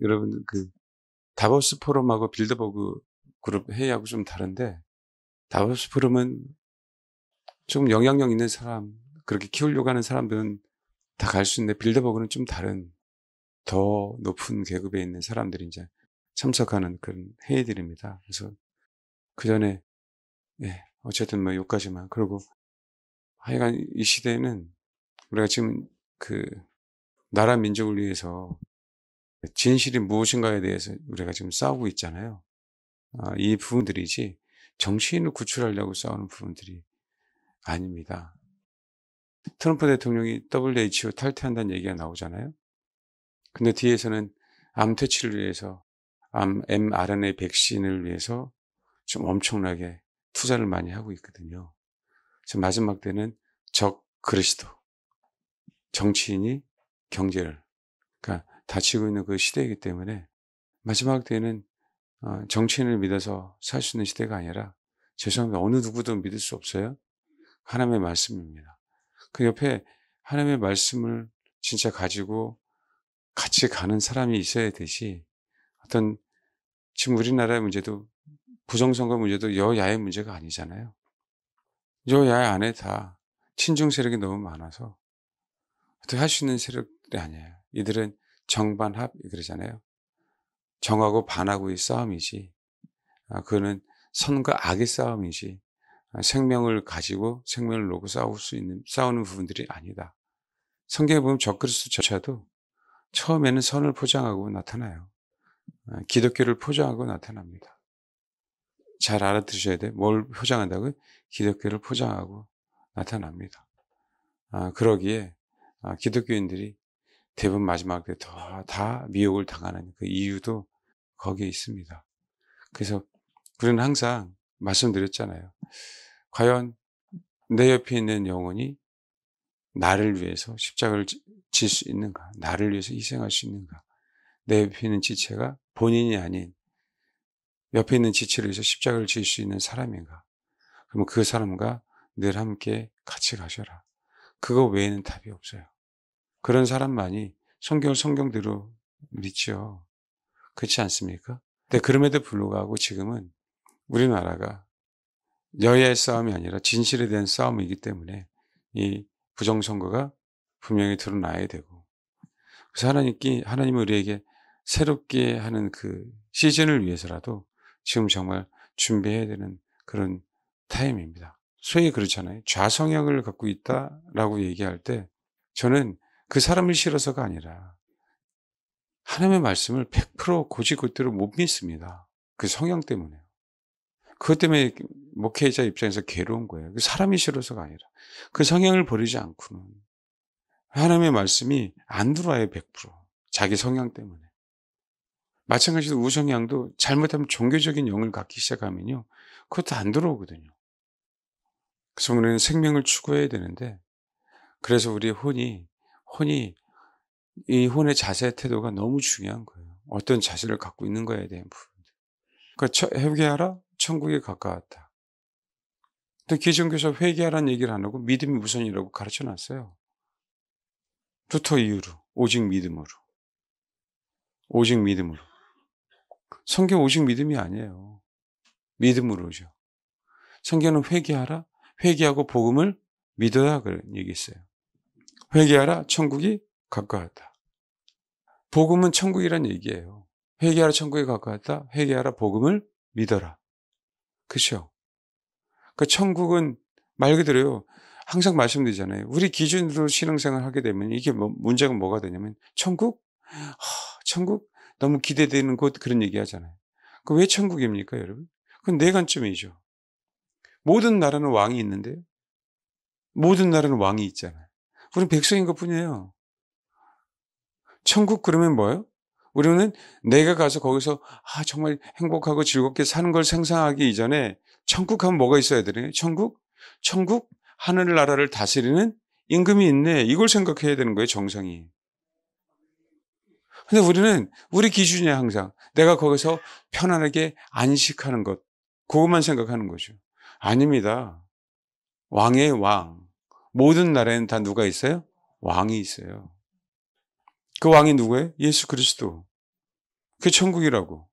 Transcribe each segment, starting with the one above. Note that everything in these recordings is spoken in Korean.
여러분, 다보스 포럼하고 빌드버그 그룹 회의하고 좀 다른데, 다보스 포럼은 좀 영향력 있는 사람, 그렇게 키우려고 하는 사람들은 다 갈 수 있는데, 빌드버그는 좀 다른, 더 높은 계급에 있는 사람들이 이제 참석하는 그런 회의들입니다. 그래서 그 전에, 예, 어쨌든 뭐 여기까지만. 그리고 하여간 이 시대에는 우리가 지금 나라 민족을 위해서 진실이 무엇인가에 대해서 우리가 지금 싸우고 있잖아요. 이 부분들이지 정치인을 구출하려고 싸우는 부분들이 아닙니다. 트럼프 대통령이 WHO 탈퇴한다는 얘기가 나오잖아요. 근데 뒤에서는 암 퇴치를 위해서, mRNA 백신을 위해서 좀 엄청나게 투자를 많이 하고 있거든요. 그래서 마지막 때는 적 그리스도, 정치인이 경제를, 그러니까 다치고 있는 그 시대이기 때문에 마지막 때는 정치인을 믿어서 살 수 있는 시대가 아니라, 죄송합니다, 어느 누구도 믿을 수 없어요. 하나님의 말씀입니다. 그 옆에 하나님의 말씀을 진짜 가지고 같이 가는 사람이 있어야 되지, 어떤, 지금 우리나라의 문제도, 부정선거 문제도 여야의 문제가 아니잖아요. 여야 안에 다 친중 세력이 너무 많아서 어떻게 할 수 있는 세력들이 아니에요. 이들은 정반합 그러잖아요. 정하고 반하고의 싸움이지, 그거는 선과 악의 싸움이지, 생명을 가지고 생명을 놓고 싸우는 부분들이 아니다. 성경에 보면 적그리스도조차도 처음에는 선을 포장하고 나타나요. 기독교를 포장하고 나타납니다. 잘 알아들으셔야 돼요. 뭘 포장한다고요? 기독교를 포장하고 나타납니다. 그러기에 기독교인들이 대부분 마지막 때 다 미혹을 당하는 그 이유도 거기에 있습니다. 그래서 우리는 항상 말씀드렸잖아요. 과연 내 옆에 있는 영혼이 나를 위해서 십자가를 질 수 있는가? 나를 위해서 희생할 수 있는가? 내 옆에 있는 지체가 본인이 아닌 옆에 있는 지체를 위해서 십자가를 질 수 있는 사람인가? 그러면 그 사람과 늘 함께 같이 가셔라. 그거 외에는 답이 없어요. 그런 사람만이 성경을 성경대로 믿죠. 그렇지 않습니까? 근데 그럼에도 불구하고 지금은 우리나라가 여야의 싸움이 아니라 진실에 대한 싸움이기 때문에 이 부정선거가 분명히 드러나야 되고, 그래서 하나님은 우리에게 새롭게 하는 그 시즌을 위해서라도 지금 정말 준비해야 되는 그런 타임입니다. 소위 그렇잖아요. 좌성향을 갖고 있다라고 얘기할 때 저는 그 사람을 싫어서가 아니라 하나님의 말씀을 100% 곧이곧대로 못 믿습니다. 그 성향 때문에요. 그것 때문에 목회자 입장에서 괴로운 거예요. 그 사람이 싫어서가 아니라 그 성향을 버리지 않고는 하나님의 말씀이 안 들어와요. 100%. 자기 성향 때문에. 마찬가지로 우성향도 잘못하면 종교적인 영을 갖기 시작하면요, 그것도 안 들어오거든요. 그래서 우리는 생명을 추구해야 되는데, 그래서 우리 이 혼의 자세 태도가 너무 중요한 거예요. 어떤 자세를 갖고 있는 거에 대한 부분들. 그러니까 회개하라, 천국에 가까웠다. 또 기존교사 회개하라는 얘기를 안 하고 믿음이 우선이라고 가르쳐 놨어요. 루터 이후로 오직 믿음으로. 오직 믿음으로. 성경 오직 믿음이 아니에요. 믿음으로죠. 성경은 회개하라, 회개하고 복음을 믿어야 그런 얘기 있어요. 회개하라, 천국이 가까웠다. 복음은 천국이란 얘기예요. 회개하라, 천국이 가까웠다. 회개하라, 복음을 믿어라. 그렇죠? 그 천국은 말 그대로요. 항상 말씀드리잖아요. 우리 기준으로 신앙생활 하게 되면 이게 문제가 뭐가 되냐면 천국? 천국? 너무 기대되는 곳, 그런 얘기 하잖아요. 그 왜 천국입니까, 여러분? 그건 내 관점이죠. 모든 나라는 왕이 있는데요. 모든 나라는 왕이 있잖아요. 우리는 백성인 것 뿐이에요. 천국 그러면 뭐예요? 우리는 내가 가서 거기서 정말 행복하고 즐겁게 사는 걸 상상하기 이전에 천국 하면 뭐가 있어야 되나요? 천국 하늘나라를 다스리는 임금이 있네. 이걸 생각해야 되는 거예요, 정상이. 근데 우리는 우리 기준이야, 항상. 내가 거기서 편안하게 안식하는 것. 그것만 생각하는 거죠. 아닙니다. 왕의 왕. 모든 나라에는 다 누가 있어요? 왕이 있어요. 그 왕이 누구예요? 예수 그리스도. 그게 천국이라고.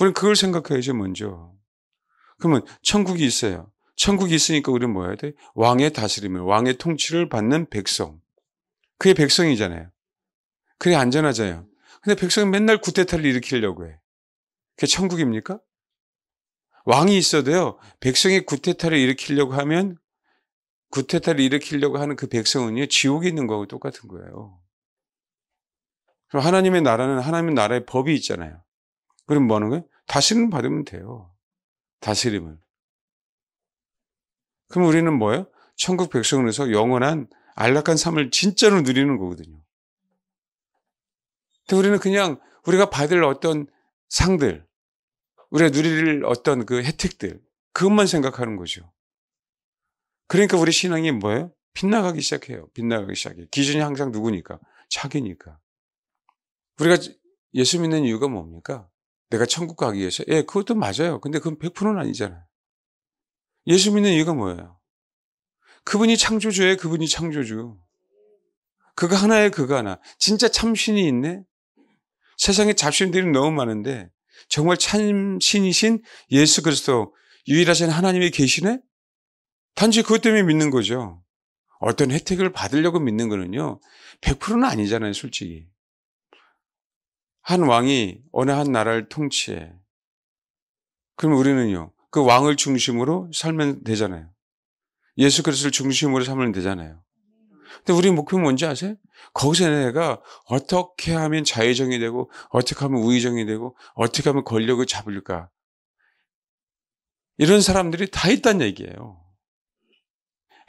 우리는 그걸 생각해야죠, 먼저. 그러면 천국이 있어요. 천국이 있으니까 우리는 뭐 해야 돼? 왕의 다스림을, 왕의 통치를 받는 백성. 그게 백성이잖아요. 그게 안전하잖아요. 근데 백성은 맨날 구태타를 일으키려고 해. 그게 천국입니까? 왕이 있어도요, 백성이 구태타를 일으키려고 하면 구태타를 일으키려고 하는 그 백성은요, 지옥에 있는 거하고 똑같은 거예요. 그럼 하나님의 나라는 하나님의 나라의 법이 있잖아요. 그럼 뭐 하는 거예요? 다스림을 받으면 돼요. 다스림을. 그럼 우리는 뭐예요? 천국 백성으로서 영원한 안락한 삶을 진짜로 누리는 거거든요. 근데 우리는 그냥 우리가 받을 어떤 상들, 우리가 누릴 어떤 그 혜택들, 그것만 생각하는 거죠. 그러니까 우리 신앙이 뭐예요? 빗나가기 시작해요. 빗나가기 시작해요. 기준이 항상 누구니까? 자기니까. 우리가 예수 믿는 이유가 뭡니까? 내가 천국 가기 위해서. 예, 그것도 맞아요. 근데 그건 100%는 아니잖아요. 예수 믿는 이유가 뭐예요? 그분이 창조주예요. 그분이 창조주. 그거 하나예요. 그거 하나. 진짜 참신이 있네. 세상에 잡신들이 너무 많은데 정말 참신이신 예수 그리스도 유일하신 하나님이 계시네? 단지 그것 때문에 믿는 거죠. 어떤 혜택을 받으려고 믿는 거는요. 100%는 아니잖아요. 솔직히. 한 왕이 어느 한 나라를 통치해. 그럼 우리는요. 그 왕을 중심으로 살면 되잖아요. 예수 그리스도를 중심으로 살면 되잖아요. 근데 우리 목표는 뭔지 아세요? 거기서 내가 어떻게 하면 자의정이 되고 어떻게 하면 우의정이 되고 어떻게 하면 권력을 잡을까. 이런 사람들이 다 있다는 얘기예요.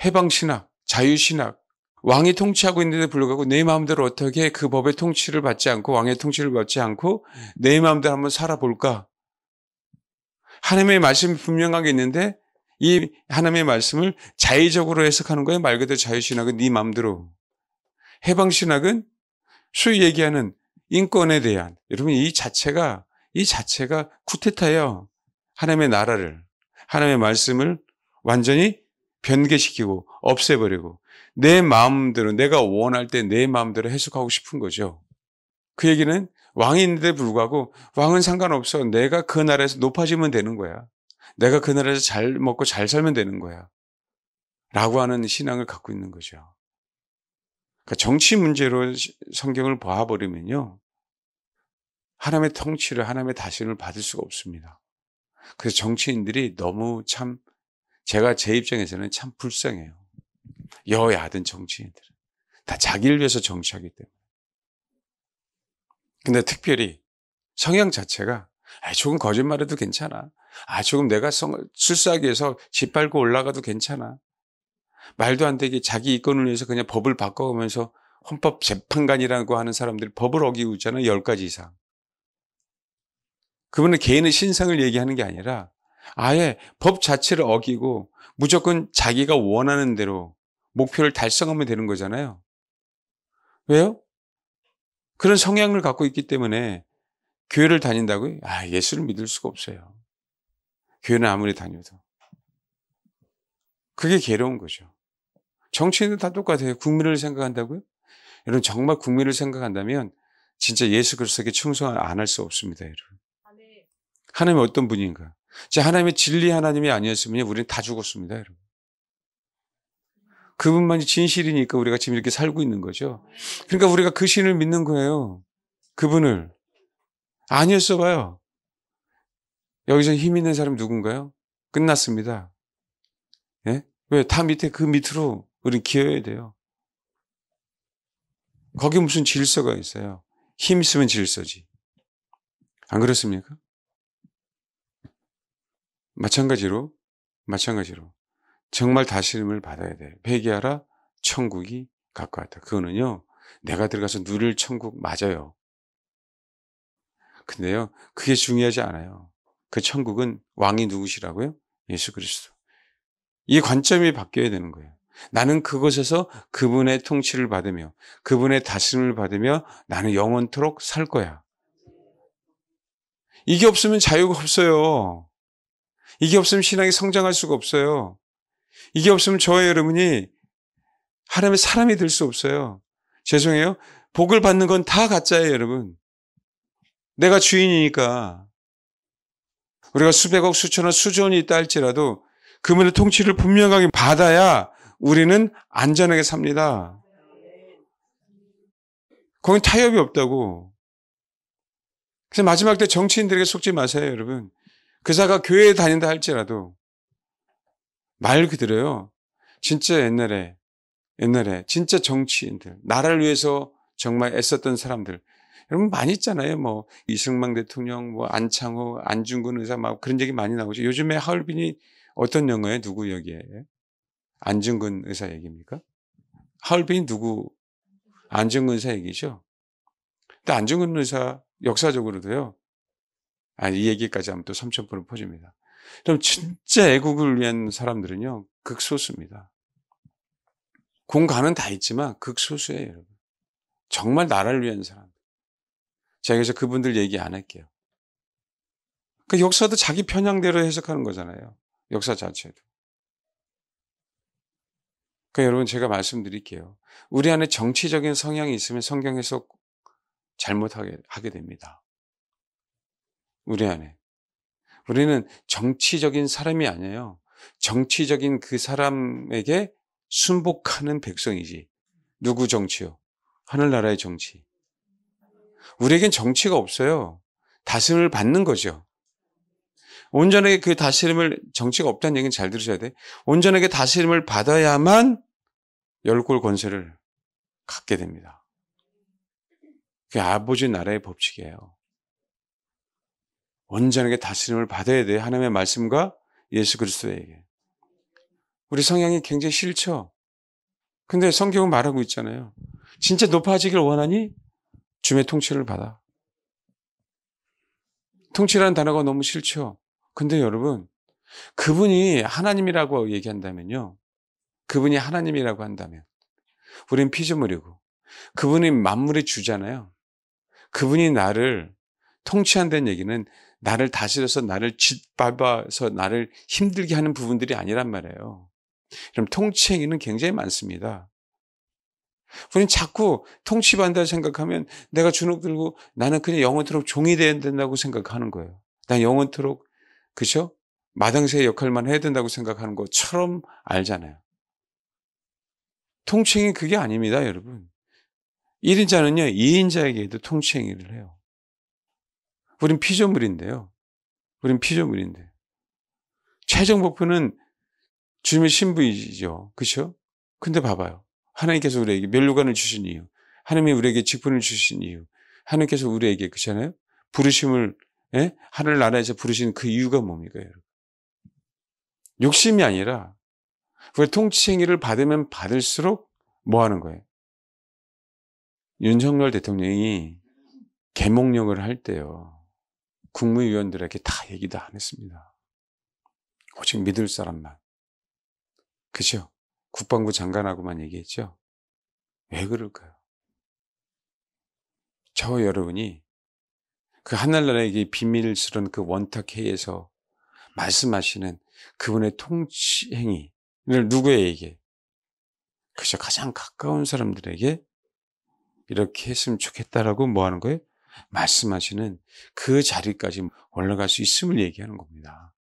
해방신학, 자유신학, 왕이 통치하고 있는데도 불구하고 내 마음대로 어떻게 그 법의 통치를 받지 않고 왕의 통치를 받지 않고 내 마음대로 한번 살아볼까. 하나님의 말씀이 분명하게 있는데 이 하나님의 말씀을 자의적으로 해석하는 거예요. 말 그대로 자유신학은 네 마음대로. 해방신학은 소위 얘기하는 인권에 대한, 여러분 이 자체가 쿠데타예요. 하나님의 나라를, 하나님의 말씀을 완전히 변개시키고 없애버리고 내 마음대로, 내가 원할 때 내 마음대로 해석하고 싶은 거죠. 그 얘기는 왕이 있는데 불구하고 왕은 상관없어. 내가 그 나라에서 높아지면 되는 거야. 내가 그 나라에서 잘 먹고 잘 살면 되는 거야. 라고 하는 신앙을 갖고 있는 거죠. 그러니까 정치 문제로 성경을 봐버리면요. 하나님의 통치를, 하나님의 다스림을 받을 수가 없습니다. 그래서 정치인들이 너무 참, 제가 제 입장에서는 참 불쌍해요. 여야든 정치인들은. 다 자기를 위해서 정치하기 때문에. 근데 특별히 성향 자체가 조금 거짓말해도 괜찮아. 조금 내가 술사하기 위해서 짓밟고 올라가도 괜찮아. 말도 안 되게 자기 이권을 위해서 그냥 법을 바꿔가면서 헌법재판관이라고 하는 사람들이 법을 어기고 있잖아요. 10가지 이상. 그분은 개인의 신상을 얘기하는 게 아니라 아예 법 자체를 어기고 무조건 자기가 원하는 대로 목표를 달성하면 되는 거잖아요. 왜요? 그런 성향을 갖고 있기 때문에 교회를 다닌다고요? 예수를 믿을 수가 없어요. 교회는 아무리 다녀도. 그게 괴로운 거죠. 정치인은 다 똑같아요. 국민을 생각한다고요? 여러분 정말 국민을 생각한다면 진짜 예수 그리스도에게 충성 안 할 수 없습니다. 여러분. 하나님이 어떤 분인가? 하나님의 진리 하나님이 아니었으면 우리는 다 죽었습니다. 여러분. 그분만이 진실이니까 우리가 지금 이렇게 살고 있는 거죠. 그러니까 우리가 그 신을 믿는 거예요. 그분을. 아니었어 봐요. 여기서 힘 있는 사람이 누군가요? 끝났습니다. 예? 왜? 다 밑에 그 밑으로 우리 기어야 돼요. 거기 무슨 질서가 있어요. 힘 있으면 질서지. 안 그렇습니까? 마찬가지로 정말 다스림을 받아야 돼요. 회개하라 천국이 가까웠다. 그거는요. 내가 들어가서 누릴 천국 맞아요. 근데요. 그게 중요하지 않아요. 그 천국은 왕이 누구시라고요? 예수 그리스도. 이 관점이 바뀌어야 되는 거예요. 나는 그곳에서 그분의 통치를 받으며 그분의 다스림을 받으며 나는 영원토록 살 거야. 이게 없으면 자유가 없어요. 이게 없으면 신앙이 성장할 수가 없어요. 이게 없으면 저와 여러분이 하나님의 사람이 될 수 없어요. 죄송해요. 복을 받는 건 다 가짜예요, 여러분. 내가 주인이니까 우리가 수백억, 수천억, 수조원이 있다 할지라도 그분의 통치를 분명하게 받아야 우리는 안전하게 삽니다. 거긴 타협이 없다고. 그래서 마지막 때 정치인들에게 속지 마세요, 여러분. 그사가 교회에 다닌다 할지라도 말 그대로요. 진짜 옛날에 진짜 정치인들, 나라를 위해서 정말 애썼던 사람들. 여러분 많이 있잖아요. 뭐 이승만 대통령, 뭐 안창호, 안중근 의사 막 그런 얘기 많이 나오죠. 요즘에 하얼빈이 어떤 영화에 누구 얘기예요? 안중근 의사 얘기입니까? 하얼빈이 누구? 안중근 의사 얘기죠. 근데 안중근 의사 역사적으로도요. 이 얘기까지 하면 또 삼천포로 퍼집니다. 그럼 진짜 애국을 위한 사람들은요. 극소수입니다. 공간은 다 있지만 극소수예요. 여러분. 정말 나라를 위한 사람. 제가 그래서 그분들 얘기 안 할게요. 그 역사도 자기 편향대로 해석하는 거잖아요. 역사 자체도. 그러니까 여러분 제가 말씀드릴게요. 우리 안에 정치적인 성향이 있으면 성경 해석 잘못하게 됩니다. 우리 안에. 우리는 정치적인 사람이 아니에요. 정치적인 그 사람에게 순복하는 백성이지. 누구 정치요? 하늘나라의 정치. 우리에겐 정치가 없어요. 다스림을 받는 거죠. 온전하게 그 다스림을, 정치가 없다는 얘기는 잘 들으셔야 돼. 온전하게 다스림을 받아야만 열골 권세를 갖게 됩니다. 그게 아버지 나라의 법칙이에요. 온전하게 다스림을 받아야 돼. 하나님의 말씀과 예수 그리스도에게. 우리 성향이 굉장히 싫죠? 근데 성경은 말하고 있잖아요. 진짜 높아지길 원하니 주의 통치를 받아. 통치라는 단어가 너무 싫죠? 근데 여러분, 그분이 하나님이라고 얘기한다면요. 그분이 하나님이라고 한다면 우린 피조물이고 그분이 만물의 주잖아요. 그분이 나를 통치한다는 얘기는 나를 다스려서 나를 짓밟아서 나를 힘들게 하는 부분들이 아니란 말이에요. 그럼 통치 행위는 굉장히 많습니다. 우린 자꾸 통치받는다 생각하면 내가 주눅 들고 나는 그냥 영원토록 종이 돼야 된다고 생각하는 거예요. 난 영원토록 그죠? 마당새의 역할만 해야 된다고 생각하는 것처럼 알잖아요. 통치행위 그게 아닙니다, 여러분. 1인자는요, 2인자에게도 통치행위를 해요. 우린 피조물인데요. 우린 피조물인데. 최종 목표는 주님의 신부이죠. 그렇죠? 근데 봐봐요. 하나님께서 우리에게 면류관을 주신 이유, 하나님이 우리에게 직분을 주신 이유, 하나님께서 우리에게 그렇잖아요. 부르심을 하늘나라에서 부르신 그 이유가 뭡니까, 여러분? 욕심이 아니라 왜 통치행위를 받으면 받을수록 뭐 하는 거예요? 윤석열 대통령이 계몽령을 할 때요. 국무위원들에게 다 얘기도 안 했습니다. 오직 믿을 사람만. 그죠? 국방부 장관하고만 얘기했죠. 왜 그럴까요? 저 여러분이 그 하늘나라에게 비밀스러운 그 원탁회의에서 말씀하시는 그분의 통치 행위를 누구에게? 그저 가장 가까운 사람들에게 이렇게 했으면 좋겠다라고 뭐 하는 거예요? 말씀하시는 그 자리까지 올라갈 수 있음을 얘기하는 겁니다.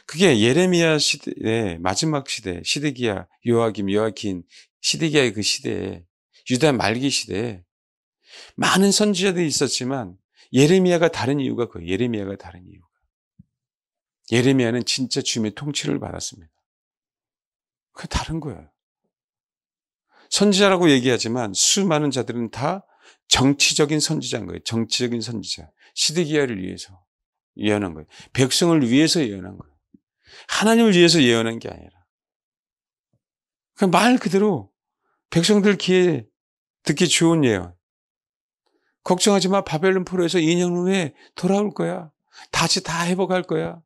그게 예레미야 시대의 마지막 시대, 시드기야, 요아김, 요아킨, 시드기야의 그 시대에 유다 말기 시대에 많은 선지자들이 있었지만 예레미야가 다른 이유가 그거예요. 예레미야가 다른 이유가. 예레미야는 진짜 주님의 통치를 받았습니다. 그게 다른 거예요. 선지자라고 얘기하지만 수많은 자들은 다 정치적인 선지자인 거예요. 정치적인 선지자. 시드기야를 위해서 예언한 거예요. 백성을 위해서 예언한 거예요. 하나님을 위해서 예언한 게 아니라. 말 그대로 백성들 귀에 듣기 좋은 예언. 걱정하지 마. 바벨론 포로에서 2년 후에 돌아올 거야. 다시 다 회복할 거야.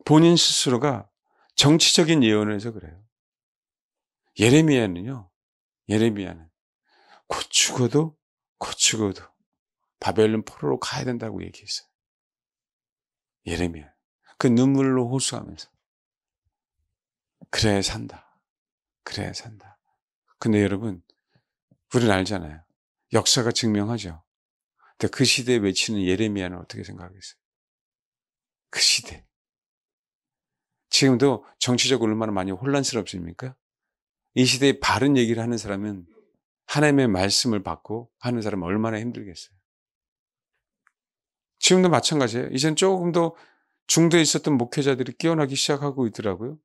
본인 스스로가 정치적인 예언을 해서 그래요. 예레미야는 곧 죽어도 바벨론 포로로 가야 된다고 얘기했어요. 예레미야. 그 눈물로 호소하면서. 그래야 산다. 그래야 산다. 근데 여러분, 우리는 알잖아요. 역사가 증명하죠. 근데 그 시대에 외치는 예레미야는 어떻게 생각하겠어요? 그 시대. 지금도 정치적으로 얼마나 많이 혼란스럽습니까? 이 시대에 바른 얘기를 하는 사람은 하나님의 말씀을 받고 하는 사람은 얼마나 힘들겠어요. 지금도 마찬가지예요. 이젠 조금 더 중도에 있었던 목회자들이 깨어나기 시작하고 있더라고요.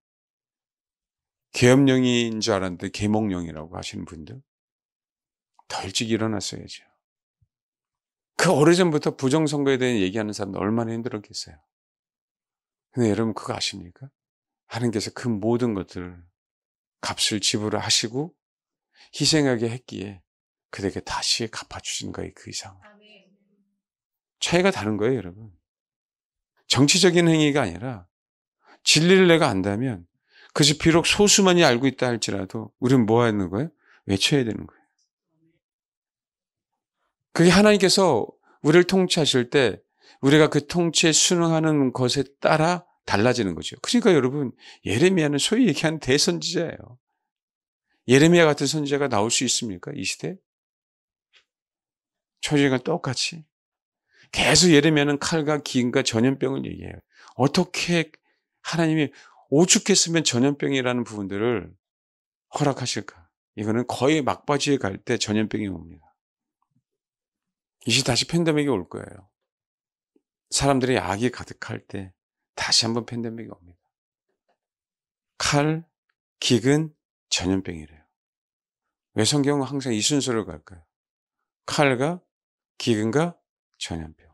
계엄령인 줄 알았는데 계몽령이라고 하시는 분들. 더 일찍 일어났어야죠. 그 오래전부터 부정선거에 대해 얘기하는 사람들 얼마나 힘들었겠어요. 근데 여러분 그거 아십니까? 하나님께서 그 모든 것들을 값을 지불하시고 희생하게 했기에 그들에게 다시 갚아주신 거예요. 그 이상. 차이가 다른 거예요, 여러분. 정치적인 행위가 아니라 진리를 내가 안다면 그것이 비록 소수만이 알고 있다 할지라도 우리는 뭐 하는 거예요? 외쳐야 되는 거예요. 그게 하나님께서 우리를 통치하실 때 우리가 그 통치에 순응하는 것에 따라 달라지는 거죠. 그러니까 여러분 예레미야는 소위 얘기하는 대선지자예요. 예레미야 같은 선지자가 나올 수 있습니까? 이 시대에? 초지가 똑같이. 계속 예레미야는 칼과 기근과 전염병을 얘기해요. 어떻게 하나님이 오죽했으면 전염병이라는 부분들을 허락하실까? 이거는 거의 막바지에 갈 때 전염병이 옵니다. 이제 다시 팬데믹이 올 거예요. 사람들이 악이 가득할 때 다시 한번 팬데믹이 옵니다. 칼, 기근, 전염병이래요. 왜 성경은 항상 이 순서를 갈까요? 칼과 기근과 전염병.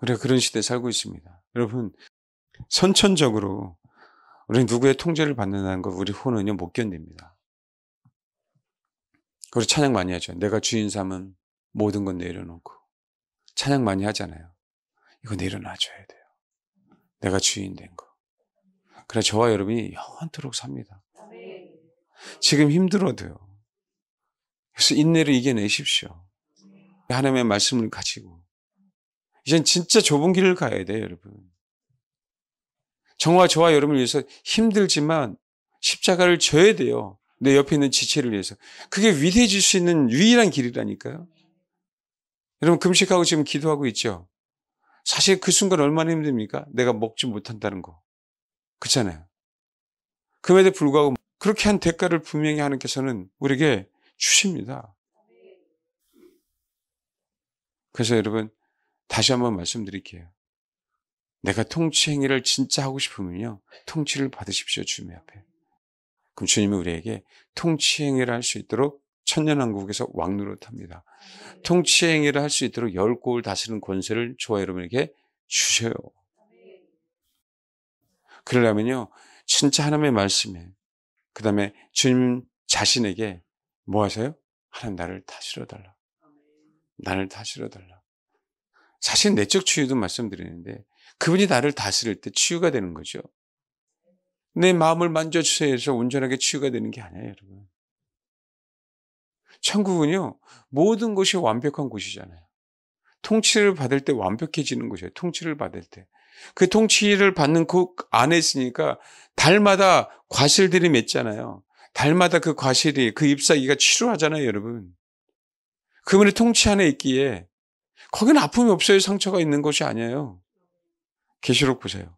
우리가 그런 시대에 살고 있습니다. 여러분, 선천적으로 우리는 누구의 통제를 받는다는 걸 우리 혼은요 못 견딥니다. 우리 찬양 많이 하죠. 내가 주인 삼은 모든 건 내려놓고. 찬양 많이 하잖아요. 이거 내려놔줘야 돼요. 내가 주인 된 거. 그래 저와 여러분이 영원토록 삽니다. 지금 힘들어도요. 그래서 인내를 이겨내십시오. 하나님의 말씀을 가지고. 이젠 진짜 좁은 길을 가야 돼요, 여러분. 저와 여러분을 위해서 힘들지만 십자가를 져야 돼요. 내 옆에 있는 지체를 위해서. 그게 위대해질 수 있는 유일한 길이라니까요. 여러분 금식하고 지금 기도하고 있죠. 사실 그 순간 얼마나 힘듭니까? 내가 먹지 못한다는 거. 그렇잖아요. 그럼에도 불구하고 그렇게 한 대가를 분명히 하나님께서는 우리에게 주십니다. 그래서 여러분 다시 한번 말씀드릴게요. 내가 통치 행위를 진짜 하고 싶으면요. 통치를 받으십시오. 주님 앞에. 그럼 주님은 우리에게 통치 행위를 할 수 있도록 천년왕국에서 왕노릇합니다. 통치 행위를 할 수 있도록 열 곳을 다스리는 권세를 저와 여러분에게 주셔요. 그러려면요. 진짜 하나님의 말씀에 그 다음에 주님 자신에게 뭐 하세요? 하나님 나를 다스려달라. 나를 다스려달라. 사실 내적 치유도 말씀드리는데 그분이 나를 다스릴 때 치유가 되는 거죠. 내 마음을 만져주세요 해서 온전하게 치유가 되는 게 아니에요, 여러분. 천국은요, 모든 것이 완벽한 곳이잖아요. 통치를 받을 때 완벽해지는 것이에요. 통치를 받을 때. 그 통치를 받는 그 안에 있으니까 달마다 과실들이 맺잖아요. 달마다 그 과실이, 그 잎사귀가 치료하잖아요, 여러분. 그분의 통치 안에 있기에 거기는 아픔이 없어요. 상처가 있는 것이 아니에요. 계시록 보세요.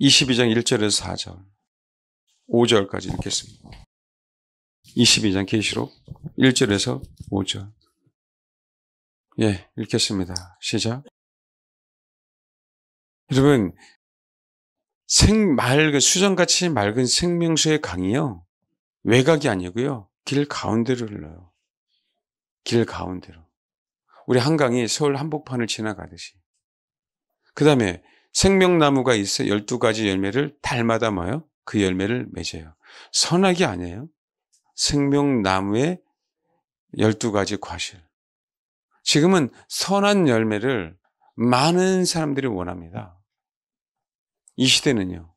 22장 1절에서 4절, 5절까지 읽겠습니다. 22장 계시록 1절에서 5절. 예, 읽겠습니다. 시작. 여러분, 수정같이 맑은 생명수의 강이요. 외곽이 아니고요. 길 가운데로 흘러요. 길 가운데로. 우리 한강이 서울 한복판을 지나가듯이. 그 다음에 생명나무가 있어 12가지 열매를 달마다 뭐요? 그 열매를 맺어요. 선악이 아니에요. 생명나무의 12가지 과실. 지금은 선한 열매를 많은 사람들이 원합니다. 이 시대는요.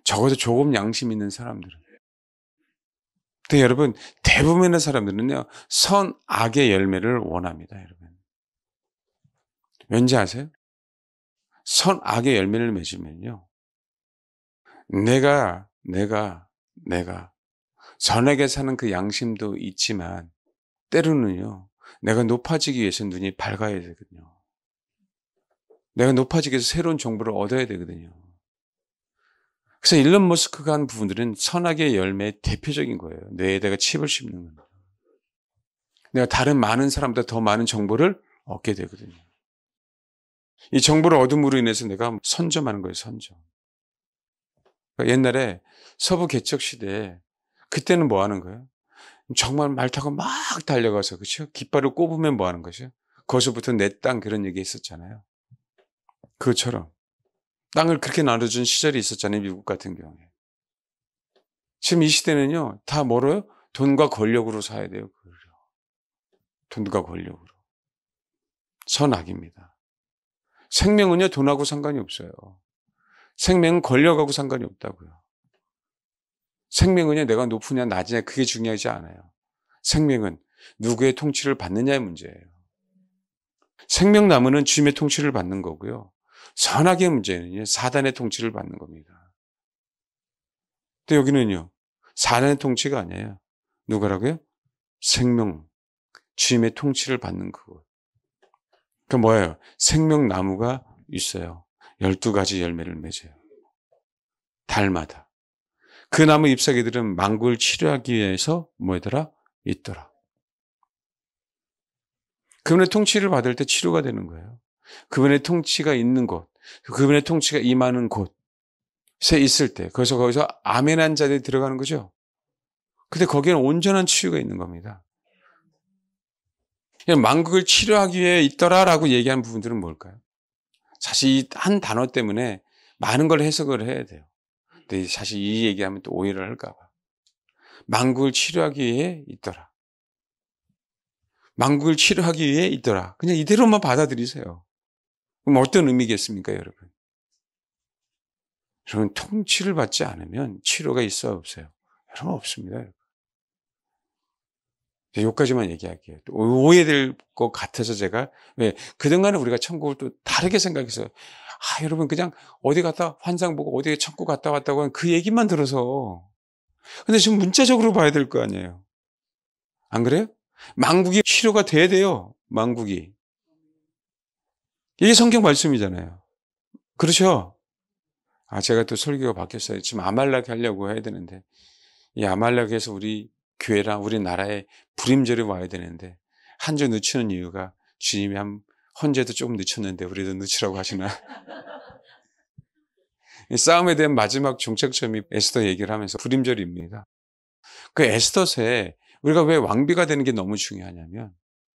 적어도 조금 양심 있는 사람들은. 근데 여러분 대부분의 사람들은요. 선악의 열매를 원합니다. 여러분. 왠지 아세요? 선악의 열매를 맺으면요. 내가 선하게 사는 그 양심도 있지만 때로는요, 내가 높아지기 위해서 눈이 밝아야 되거든요. 내가 높아지기 위해서 새로운 정보를 얻어야 되거든요. 그래서 일론 머스크가 한 부분들은 선악의 열매의 대표적인 거예요. 뇌에다가 칩을 심는 겁니다. 내가 다른 많은 사람보다 더 많은 정보를 얻게 되거든요. 이 정보를 얻음으로 인해서 내가 선점하는 거예요, 선점. 그러니까 옛날에 서부 개척 시대에 그때는 뭐 하는 거예요? 정말 말 타고 막 달려가서, 그렇죠? 깃발을 꼽으면 뭐 하는 거죠? 거기서부터 내 땅 그런 얘기 있었잖아요. 그것처럼 땅을 그렇게 나눠준 시절이 있었잖아요, 미국 같은 경우에. 지금 이 시대는요, 다 뭐로요? 돈과 권력으로 사야 돼요. 돈과 권력으로. 선악입니다. 생명은요, 돈하고 상관이 없어요. 생명은 권력하고 상관이 없다고요. 생명은요, 내가 높으냐 낮으냐 그게 중요하지 않아요. 생명은 누구의 통치를 받느냐의 문제예요. 생명나무는 주님의 통치를 받는 거고요. 선악의 문제는 사단의 통치를 받는 겁니다. 근데 여기는요, 사단의 통치가 아니에요. 누구라고요? 생명, 주님의 통치를 받는 그곳. 그 뭐예요? 생명나무가 있어요. 12가지 열매를 맺어요. 달마다. 그 나무 잎사귀들은 만국을 치료하기 위해서 뭐더라? 있더라. 그분의 통치를 받을 때 치료가 되는 거예요. 그분의 통치가 있는 곳, 그분의 통치가 임하는 곳에 있을 때, 거기서 아멘한 자들이 들어가는 거죠. 근데 거기에는 온전한 치유가 있는 겁니다. 그냥 만국을 치료하기 위해 있더라라고 얘기하는 부분들은 뭘까요? 사실 이 한 단어 때문에 많은 걸 해석을 해야 돼요. 근데 사실 이 얘기하면 또 오해를 할까 봐. 만국을 치료하기 위해 있더라. 만국을 치료하기 위해 있더라. 그냥 이대로만 받아들이세요. 그럼 어떤 의미겠습니까, 여러분? 여러분, 통치를 받지 않으면 치료가 있어요, 없어요? 여러분, 없습니다. 여러분. 여기까지만 얘기할게요. 오해될 것 같아서 제가, 왜, 그동안은 우리가 천국을 또 다르게 생각해서, 여러분, 그냥 어디 갔다, 환상 보고 어디 천국 갔다 왔다고 하는 그 얘기만 들어서. 근데 지금 문자적으로 봐야 될 거 아니에요. 안 그래요? 만국이 치료가 돼야 돼요, 만국이. 이게 성경 말씀이잖아요. 그렇죠? 제가 또 설교가 바뀌었어요. 지금 아말렉 하려고 해야 되는데, 이 아말렉에서 우리 교회랑 우리나라에 불임절이 와야 되는데, 한 주 늦추는 이유가 주님이 헌재도 조금 늦췄는데, 우리도 늦추라고 하시나. 이 싸움에 대한 마지막 종착점이 에스더 얘기를 하면서 불임절입니다. 그 에스더서에 우리가 왜 왕비가 되는 게 너무 중요하냐면,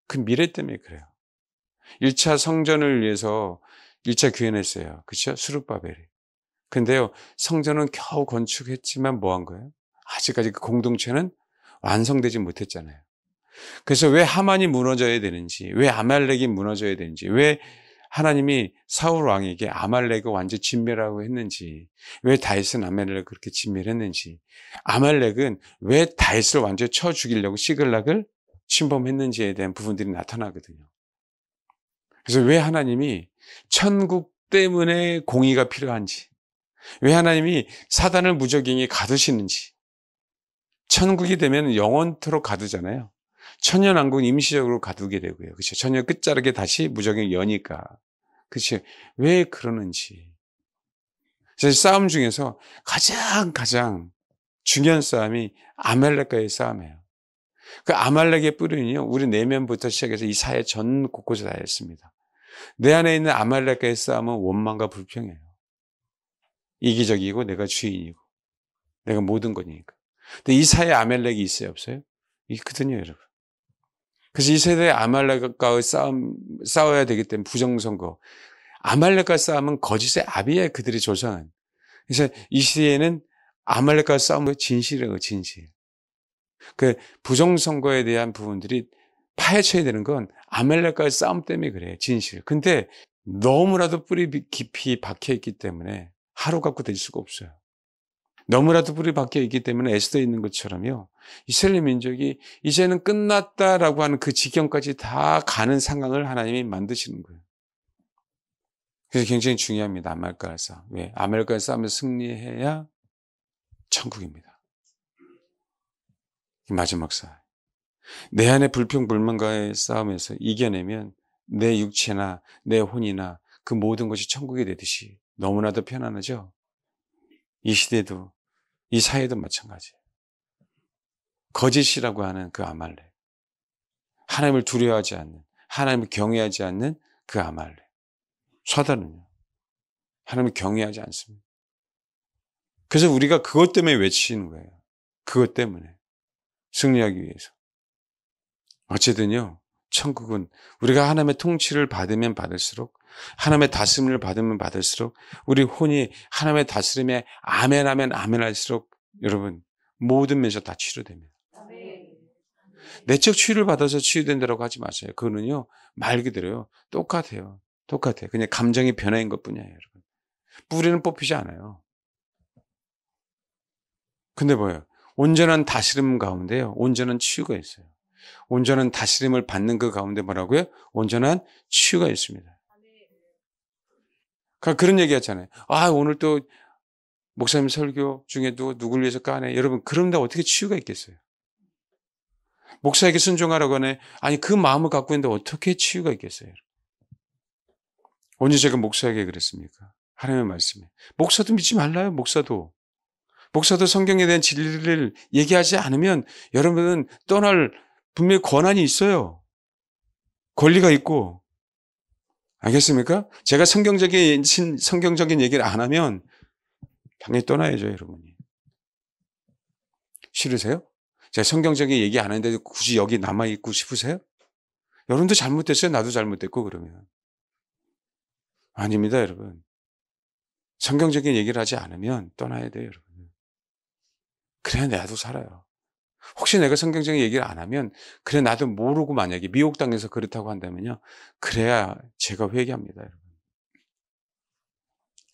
그 미래 때문에 그래요. 1차 성전을 위해서 1차 구현했어요. 그렇죠? 스룹바벨이. 근데요, 성전은 겨우 건축했지만 뭐 한 거예요? 아직까지 그 공동체는 완성되지 못했잖아요. 그래서 왜 하만이 무너져야 되는지, 왜 아말렉이 무너져야 되는지, 왜 하나님이 사울 왕에게 아말렉을 완전 진멸하고 했는지, 왜 다윗은 아말렉을 그렇게 진멸했는지, 아말렉은 왜 다윗을 완전 쳐 죽이려고 시글락을 침범했는지에 대한 부분들이 나타나거든요. 그래서 왜 하나님이 천국 때문에 공의가 필요한지, 왜 하나님이 사단을 무적행에 가두시는지, 천국이 되면 영원토록 가두잖아요. 천년왕국은 임시적으로 가두게 되고요. 그렇죠? 천년 끝자락에 다시 무적행 여니까. 그렇죠? 왜 그러는지. 그래서 싸움 중에서 가장 중요한 싸움이 아말렉과의 싸움이에요. 그 아말렉의 뿌리는요, 우리 내면부터 시작해서 이 사회 전 곳곳에 다 있습니다. 내 안에 있는 아말렉과의 싸움은 원망과 불평이에요. 이기적이고 내가 주인이고 내가 모든 거니까. 근데 이 사회에 아말렉이 있어요, 없어요? 있거든요, 여러분. 그래서 이 세대에 아말렉과의 싸워야 되기 때문에 부정선거. 아말렉과 싸움은 거짓의 아비에 그들이 조성한. 그래서 이 시대에는 아말렉과 싸움은 진실이에요, 진실. 그 부정선거에 대한 부분들이 파헤쳐야 되는 건 아말렉과의 싸움 때문에 그래요, 진실. 근데 너무나도 뿌리 깊이 박혀있기 때문에 하루 갖고 될 수가 없어요. 너무나도 뿌리 박혀 있기 때문에 에스더에 있는 것처럼요. 이스라엘 민족이 이제는 끝났다라고 하는 그 지경까지 다 가는 상황을 하나님이 만드시는 거예요. 그래서 굉장히 중요합니다. 아말렉과의 싸움. 왜? 아말렉과의 싸움을 승리해야 천국입니다. 마지막 싸움. 내 안의 불평불만과의 싸움에서 이겨내면 내 육체나 내 혼이나 그 모든 것이 천국이 되듯이 너무나도 편안하죠. 이 시대도 이 사회도 마찬가지예요. 거짓이라고 하는 그 아말렉, 하나님을 두려워하지 않는, 하나님을 경외하지 않는 그 아말렉. 사단은요, 하나님을 경외하지 않습니다. 그래서 우리가 그것 때문에 외치는 거예요. 그것 때문에 승리하기 위해서. 어쨌든요, 천국은 우리가 하나님의 통치를 받으면 받을수록, 하나님의 다스림을 받으면 받을수록, 우리 혼이 하나님의 다스림에 아멘 아멘 아멘 할수록 여러분 모든 면에서 다 치료됩니다. 내적 치유를 받아서 치유된다고 하지 마세요. 그거는요, 말 그대로요, 똑같아요. 똑같아요. 그냥 감정이 변화인 것 뿐이에요, 여러분. 뿌리는 뽑히지 않아요. 근데 뭐예요? 온전한 다스림 가운데요, 온전한 치유가 있어요. 온전한 다스림을 받는 그 가운데 뭐라고요? 온전한 치유가 있습니다. 그러니까 그런 얘기 하잖아요. 아, 오늘 또 목사님 설교 중에도 누굴 위해서 까네. 여러분, 그런데 어떻게 치유가 있겠어요? 목사에게 순종하라고 하네. 아니, 그 마음을 갖고 있는데 어떻게 치유가 있겠어요? 언제 제가 목사에게 그랬습니까? 하나님의 말씀에. 목사도 믿지 말라요, 목사도. 목사도 성경에 대한 진리를 얘기하지 않으면 여러분은 떠날 분명히 권한이 있어요. 권리가 있고. 알겠습니까? 제가 성경적인 얘기를 안 하면 당연히 떠나야죠, 여러분이. 싫으세요? 제가 성경적인 얘기 안 하는데 굳이 여기 남아있고 싶으세요? 여러분도 잘못됐어요? 나도 잘못됐고, 그러면. 아닙니다, 여러분. 성경적인 얘기를 하지 않으면 떠나야 돼요, 여러분. 그래야 나도 살아요. 혹시 내가 성경적인 얘기를 안 하면, 그래, 나도 모르고 만약에 미혹당해서 그렇다고 한다면요, 그래야 제가 회개합니다, 여러분.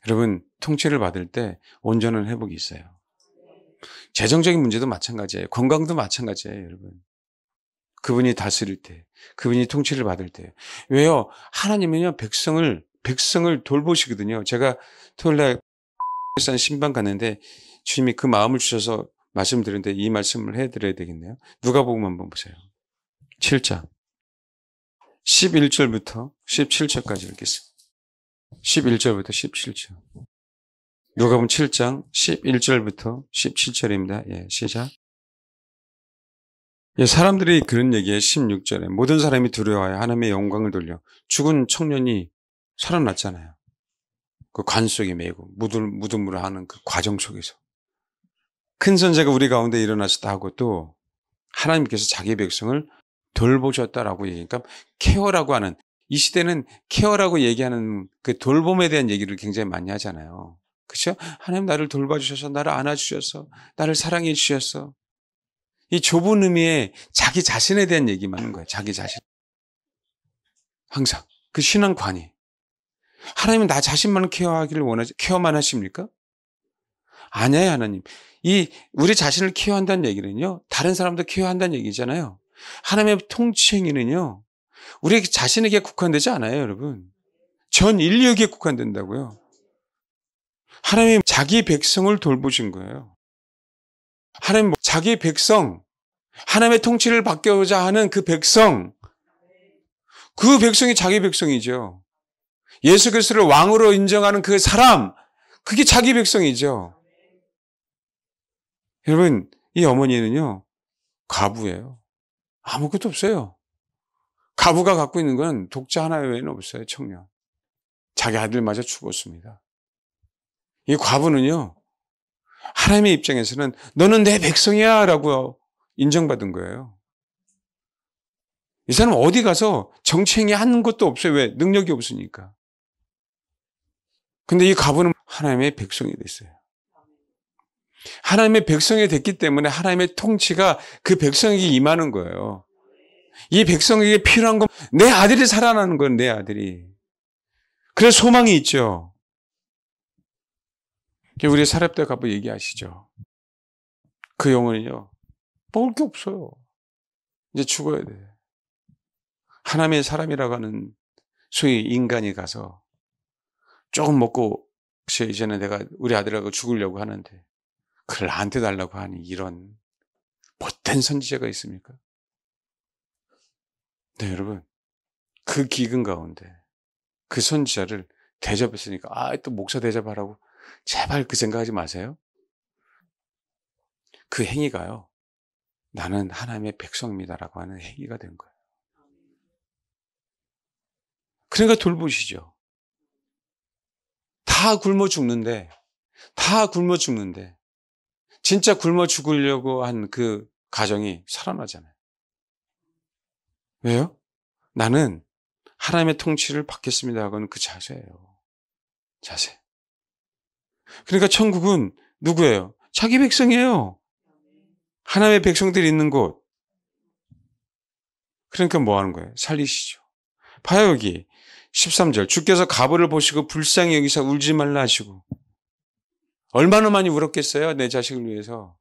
여러분, 통치를 받을 때 온전한 회복이 있어요. 재정적인 문제도 마찬가지예요. 건강도 마찬가지예요, 여러분. 그분이 다스릴 때, 그분이 통치를 받을 때. 왜요? 하나님은요, 백성을 돌보시거든요. 제가 토요일날 신방 갔는데 주님이 그 마음을 주셔서 말씀드렸는데 이 말씀을 해드려야 되겠네요. 누가복음 한번 보세요. 7장 11절부터 17절까지 읽겠습니다. 11절부터 17절. 누가복음 7장 11절부터 17절입니다. 예, 시작. 예, 사람들이 그런 얘기에 16절에 모든 사람이 두려워하여 하나님의 영광을 돌려 죽은 청년이 살아났잖아요. 그 관 속에 매고 무덤으로 하는 그 과정 속에서 큰 선지자가 우리 가운데 일어나셨다 하고 또 하나님께서 자기 백성을 돌보셨다라고 얘기하니까 케어라고 하는, 이 시대는 케어라고 얘기하는 그 돌봄에 대한 얘기를 굉장히 많이 하잖아요. 그렇죠? 하나님 나를 돌봐주셔서, 나를 안아주셔서, 나를 사랑해 주셔서. 이 좁은 의미의 자기 자신에 대한 얘기만 하는 거예요. 자기 자신. 항상 그 신앙관이. 하나님은 나 자신만 케어하기를 원하지, 케어만 하십니까? 아니에요, 하나님. 우리 자신을 케어한다는 얘기는요, 다른 사람도 케어한다는 얘기잖아요. 하나님의 통치행위는요, 우리 자신에게 국한되지 않아요, 여러분. 전 인류에게 국한된다고요. 하나님 자기 백성을 돌보신 거예요. 하나님 자기 백성, 하나님의 통치를 받고자 하는 그 백성이 자기 백성이죠. 예수 그리스도를 왕으로 인정하는 그 사람, 그게 자기 백성이죠. 여러분, 이 어머니는요, 과부예요. 아무것도 없어요. 과부가 갖고 있는 건 독자 하나 외에는 없어요, 청년. 자기 아들마저 죽었습니다. 이 과부는요, 하나님의 입장에서는 너는 내 백성이야 라고 인정받은 거예요. 이 사람 어디 가서 정치행위 하는 것도 없어요. 왜? 능력이 없으니까. 근데 이 과부는 하나님의 백성이 됐어요. 하나님의 백성이 됐기 때문에 하나님의 통치가 그 백성에게 임하는 거예요. 이 백성에게 필요한 건 내 아들이 살아나는 건 내 아들이. 그래서 소망이 있죠. 우리 사렙대 가부 얘기하시죠. 그 영혼은요, 먹을 게 없어요. 이제 죽어야 돼. 하나님의 사람이라고 하는 소위 인간이 가서 조금 먹고 이제는 내가 우리 아들하고 죽으려고 하는데 그걸 나한테 달라고 하니 이런 못된 선지자가 있습니까? 네, 여러분. 그 기근 가운데 그 선지자를 대접했으니까 또 목사 대접하라고 제발 그 생각하지 마세요. 그 행위가요. 나는 하나님의 백성입니다라고 하는 행위가 된 거예요. 그러니까 돌보시죠. 다 굶어 죽는데 진짜 굶어 죽으려고 한 그 가정이 살아나잖아요. 왜요? 나는 하나님의 통치를 받겠습니다 하고는 그 자세예요. 자세. 그러니까 천국은 누구예요? 자기 백성이에요. 하나님의 백성들이 있는 곳. 그러니까 뭐 하는 거예요? 살리시죠. 봐요, 여기 13절. 주께서 가부를 보시고 불쌍히 여기서 울지 말라 하시고. 얼마나 많이 울었겠어요? 내 자식을 위해서.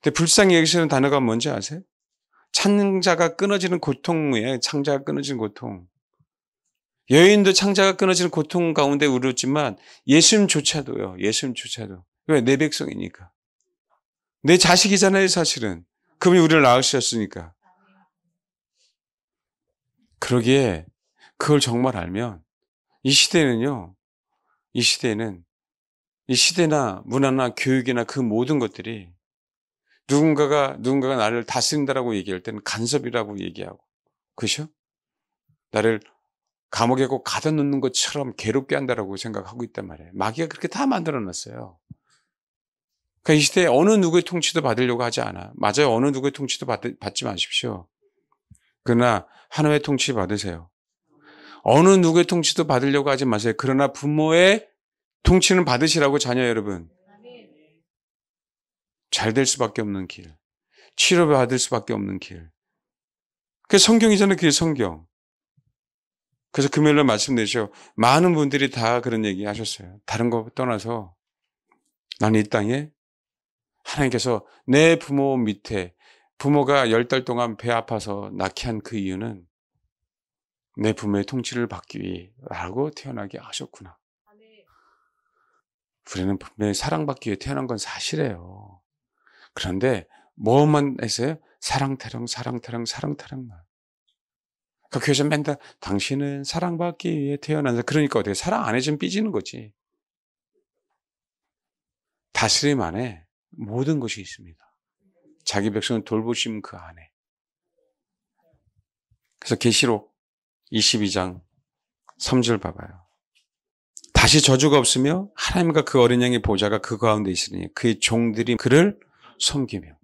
근데 불쌍히 여기시는 단어가 뭔지 아세요? 창자가 끊어지는 고통이에요. 창자가 끊어지는 고통. 여인도 창자가 끊어지는 고통 가운데 울었지만 예수님조차도요. 왜? 내 백성이니까. 내 자식이잖아요, 사실은. 그분이 우리를 낳으셨으니까. 그러기에 그걸 정말 알면 이 시대나 문화나 교육이나 그 모든 것들이 누군가가 나를 다스린다라고 얘기할 때는 간섭이라고 얘기하고, 그죠? 나를 감옥에 꼭 가둬놓는 것처럼 괴롭게 한다라고 생각하고 있단 말이에요. 마귀가 그렇게 다 만들어놨어요. 그러니까 이 시대에 어느 누구의 통치도 받으려고 하지 않아. 맞아요. 어느 누구의 통치도 받지 마십시오. 그러나 하나님의 통치 받으세요. 어느 누구의 통치도 받으려고 하지 마세요. 그러나 부모의 통치는 받으시라고, 자녀 여러분. 잘 될 수밖에 없는 길. 치료받을 수밖에 없는 길. 그게 성경이잖아요. 그게 성경. 그래서 금요일날 말씀드리죠. 많은 분들이 다 그런 얘기 하셨어요. 다른 거 떠나서 나는 이 땅에 하나님께서 내 부모 밑에 부모가 10달 동안 배 아파서 낳게 한 그 이유는 내 부모의 통치를 받기 위해라고 태어나게 하셨구나. 우리는 분명히 사랑받기 위해 태어난 건 사실이에요. 그런데 뭐만 했어요? 사랑 타령. 그 교회에서 맨날 당신은 사랑받기 위해 태어난다. 그러니까 어떻게 사랑 안 해주면 삐지는 거지. 다스림 안에 모든 것이 있습니다. 자기 백성을 돌보심 그 안에. 그래서 계시록 22장 3절 봐봐요. 다시 저주가 없으며 하나님과 그 어린 양의 보좌가 그 가운데 있으니 그의 종들이 그를 섬기며.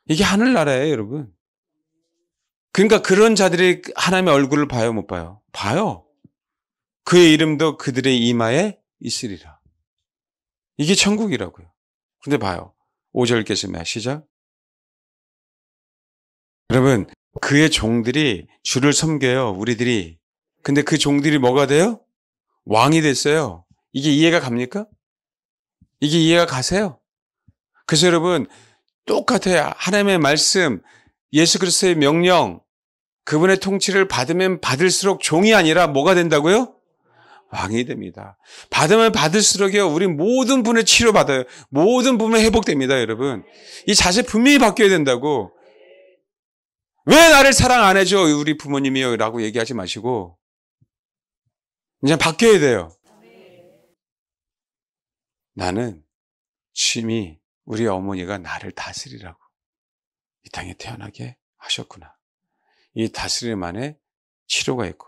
이게 하늘나라예요, 여러분. 그러니까 그런 자들이 하나님의 얼굴을 봐요, 못 봐요? 봐요. 그의 이름도 그들의 이마에 있으리라. 이게 천국이라고요. 근데 봐요. 5절 읽겠습니다. 시작. 여러분, 그의 종들이 주를 섬겨요, 우리들이. 근데 그 종들이 뭐가 돼요? 왕이 됐어요. 이게 이해가 갑니까? 이게 이해가 가세요? 그래서 여러분, 똑같아요. 하나님의 말씀, 예수 그리스도의 명령, 그분의 통치를 받으면 받을수록 종이 아니라 뭐가 된다고요? 왕이 됩니다. 받으면 받을수록요, 우리 모든 분의 치료받아요. 모든 부분에 회복됩니다, 여러분. 이 자세 분명히 바뀌어야 된다고. 왜 나를 사랑 안 해줘? 우리 부모님이요. 라고 얘기하지 마시고, 이제 바뀌어야 돼요. 나는 심히 우리 어머니가 나를 다스리라고 이 땅에 태어나게 하셨구나. 이 다스림 안에 치료가 있고,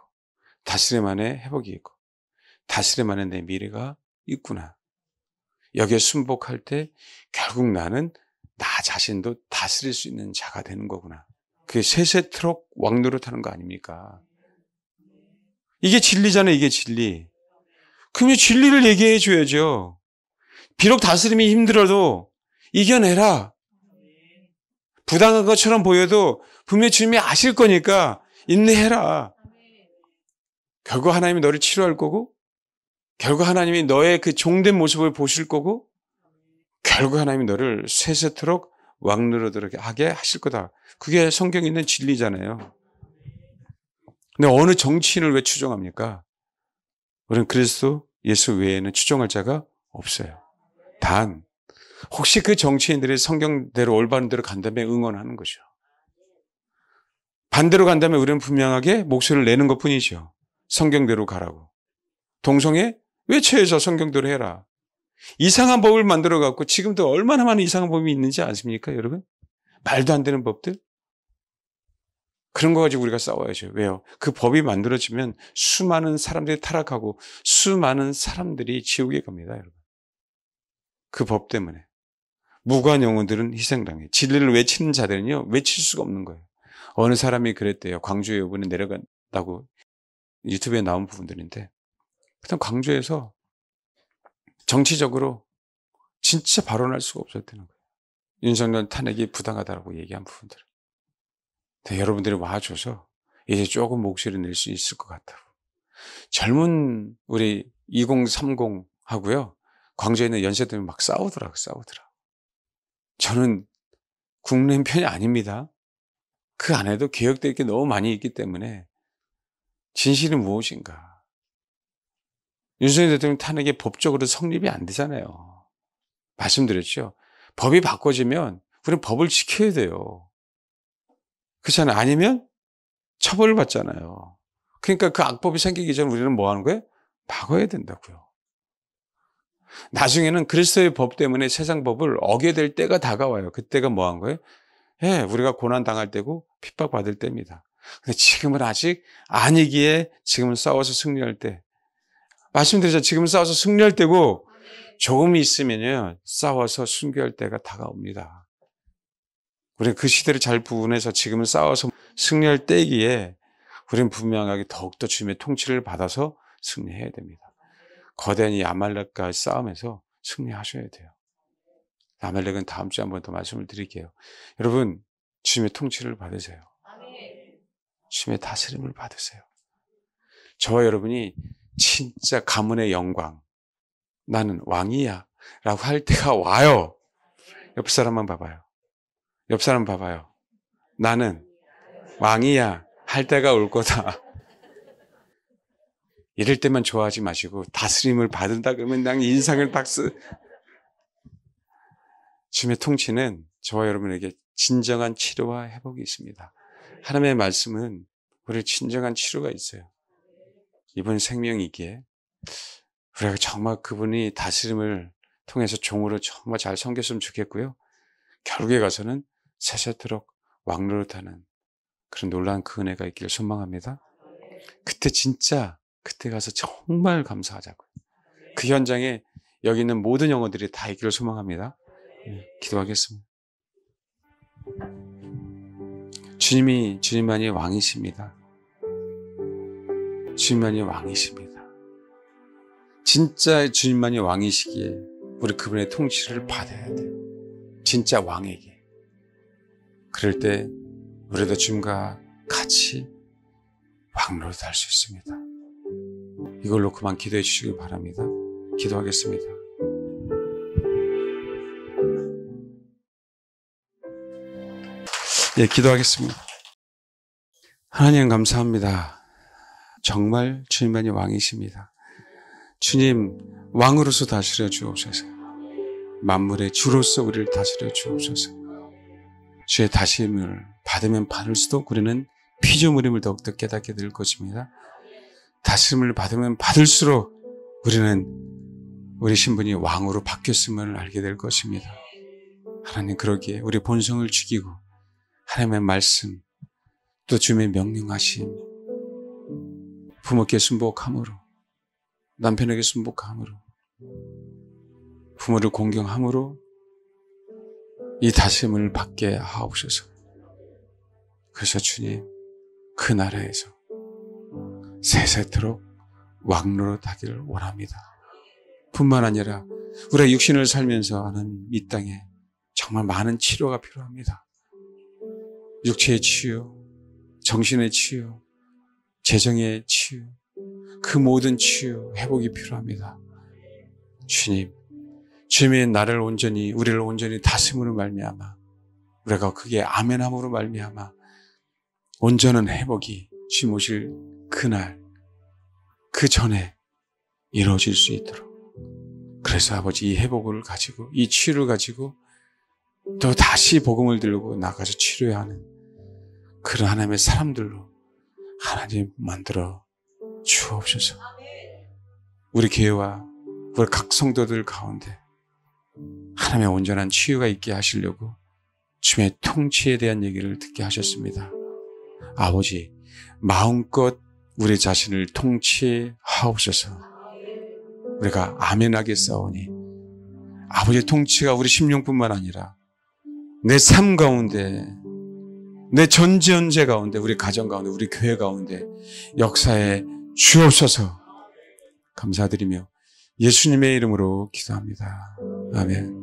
다스림 안에 회복이 있고, 다스림 안에 내 미래가 있구나. 여기에 순복할 때 결국 나는 나 자신도 다스릴 수 있는 자가 되는 거구나. 그게 세세트럭 왕노릇하는 거 아닙니까? 이게 진리잖아요. 이게 진리. 그러면 진리를 얘기해 줘야죠. 비록 다스림이 힘들어도 이겨내라. 부당한 것처럼 보여도 분명히 주님이 아실 거니까 인내해라. 결국 하나님이 너를 치료할 거고, 결국 하나님이 너의 그 종된 모습을 보실 거고, 결국 하나님이 너를 세세토록 왕노릇하게 하게 하실 거다. 그게 성경에 있는 진리잖아요. 근데 어느 정치인을 왜 추종합니까? 우리는 그리스도 예수 외에는 추종할 자가 없어요. 단 혹시 그 정치인들이 성경대로 올바른 대로 간다면 응원하는 거죠. 반대로 간다면 우리는 분명하게 목소리를 내는 것뿐이죠. 성경대로 가라고. 동성애? 외쳐야죠. 성경대로 해라. 이상한 법을 만들어 갖고 지금도 얼마나 많은 이상한 법이 있는지 아십니까, 여러분? 말도 안 되는 법들? 그런 거 가지고 우리가 싸워야죠. 왜요? 그 법이 만들어지면 수많은 사람들이 타락하고 수많은 사람들이 지옥에 갑니다, 여러분. 그 법 때문에. 무고한 영혼들은 희생당해. 진리를 외치는 자들은요, 외칠 수가 없는 거예요. 어느 사람이 그랬대요. 광주에 이번에 내려간다고 유튜브에 나온 부분들인데, 그냥 광주에서 정치적으로 진짜 발언할 수가 없었다는 거예요. 윤석열 탄핵이 부당하다고 얘기한 부분들. 여러분들이 와줘서 이제 조금 목소리를 낼 수 있을 것 같다고. 젊은 우리 2030하고요. 광주에 있는 연세대는 막 싸우더라고요. 저는 국민의힘 편이 아닙니다. 그 안에도 개혁될 게 너무 많이 있기 때문에 진실이 무엇인가. 윤석열 대통령 탄핵이 법적으로 성립이 안 되잖아요. 말씀드렸죠. 법이 바꿔지면 우리는 법을 지켜야 돼요. 그렇잖아요. 아니면 처벌을 받잖아요. 그러니까 그 악법이 생기기 전에 우리는 뭐 하는 거예요? 막아야 된다고요. 나중에는 그리스도의 법 때문에 세상 법을 어게 될 때가 다가와요. 그때가 뭐 한 거예요? 예, 우리가 고난 당할 때고 핍박받을 때입니다. 근데 지금은 아직 아니기에 지금은 싸워서 승리할 때. 말씀드렸죠. 지금은 싸워서 승리할 때고 조금 있으면요. 싸워서 순교할 때가 다가옵니다. 우리는 그 시대를 잘 구분해서 지금은 싸워서 승리할 때이기에 우리는 분명하게 더욱더 주님의 통치를 받아서 승리해야 됩니다. 거대한 이 아말렉과의 싸움에서 승리하셔야 돼요. 아말렉은 다음 주에 한 번 더 말씀을 드릴게요. 여러분, 주님의 통치를 받으세요. 주님의 다스림을 받으세요. 저와 여러분이 진짜 가문의 영광, 나는 왕이야 라고 할 때가 와요. 옆 사람만 봐봐요. 옆 사람 봐봐요. 나는 왕이야 할 때가 올 거다. 이럴 때만 좋아하지 마시고 다스림을 받은다 그러면 그냥 인상을 딱 쓰. 주님의 통치는 저와 여러분에게 진정한 치료와 회복이 있습니다. 하나님의 말씀은 우리 진정한 치료가 있어요. 이번 생명이기에 우리가 정말 그분이 다스림을 통해서 종으로 정말 잘 섬겼으면 좋겠고요. 결국에 가서는 세세토록 왕노릇하는 그런 놀라운 그 은혜가 있기를 소망합니다. 그때 가서 정말 감사하자고요. 그 현장에 여기 있는 모든 영혼들이 다 있기를 소망합니다. 기도하겠습니다. 주님만이 왕이십니다. 주님만이 왕이십니다. 진짜 주님만이 왕이시기에 우리 그분의 통치를 받아야 돼요. 진짜 왕에게. 그럴 때 우리도 주님과 같이 왕노릇 할 수 있습니다. 이걸로 그만 기도해 주시기 바랍니다. 기도하겠습니다. 기도하겠습니다. 하나님 감사합니다. 정말 주님만이 왕이십니다. 주님 왕으로서 다스려 주옵소서. 만물의 주로서 우리를 다스려 주옵소서. 주의 다스림을 받으면 받을수록 우리는 피조물임을 더욱더 깨닫게 될 것입니다. 다스림을 받으면 받을수록 우리는 우리 신분이 왕으로 바뀌었음을 알게 될 것입니다. 하나님 그러기에 우리 본성을 죽이고 하나님의 말씀 또 주님의 명령하심 부모께 순복함으로 남편에게 순복함으로 부모를 공경함으로 이 다스림을 받게 하옵소서. 그래서 주님 그 나라에서 세세토록 왕노릇하기를 원합니다. 뿐만 아니라 우리가 육신을 살면서 하는 이 땅에 정말 많은 치료가 필요합니다. 육체의 치유, 정신의 치유, 재정의 치유, 그 모든 치유, 회복이 필요합니다. 주님, 주님의 우리를 온전히 다스림으로 말미암아 우리가 그게 아멘함으로 말미암아 온전한 회복이 주님 오실 그날, 그 전에 이루어질 수 있도록. 그래서 아버지 이 회복을 가지고 이 치유를 가지고 또 다시 복음을 들고 나가서 치료해야 하는 그런 하나님의 사람들로 하나님 만들어 주옵소서. 우리 교회와 우리 각 성도들 가운데 하나님의 온전한 치유가 있게 하시려고 주님의 통치에 대한 얘기를 듣게 하셨습니다. 아버지, 마음껏 우리 자신을 통치하옵소서. 우리가 아멘하겠사오니 아버지의 통치가 우리 심령뿐만 아니라 내 삶 가운데, 내 전지현재 가운데, 우리 가정 가운데, 우리 교회 가운데 역사에 주옵소서. 감사드리며 예수님의 이름으로 기도합니다. 아멘.